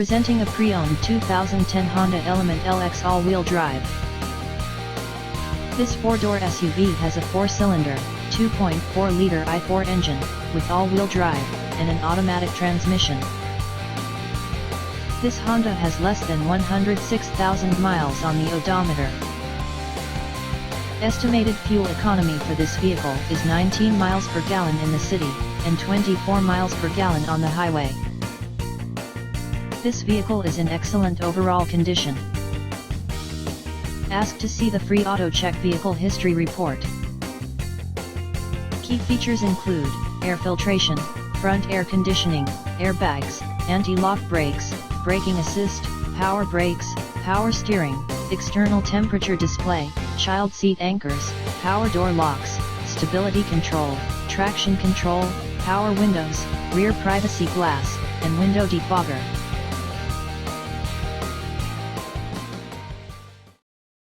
Presenting a pre-owned 2010 Honda Element LX all-wheel drive. This four-door SUV has a four-cylinder, 2.4-liter i4 engine, with all-wheel drive, and an automatic transmission. This Honda has less than 106,000 miles on the odometer. Estimated fuel economy for this vehicle is 19 miles per gallon in the city, and 24 miles per gallon on the highway. This vehicle is in excellent overall condition. Ask to see the free AutoCheck Vehicle History Report. Key features include air filtration, front air conditioning, airbags, anti-lock brakes, braking assist, power brakes, power steering, external temperature display, child seat anchors, power door locks, stability control, traction control, power windows, rear privacy glass, and window defogger.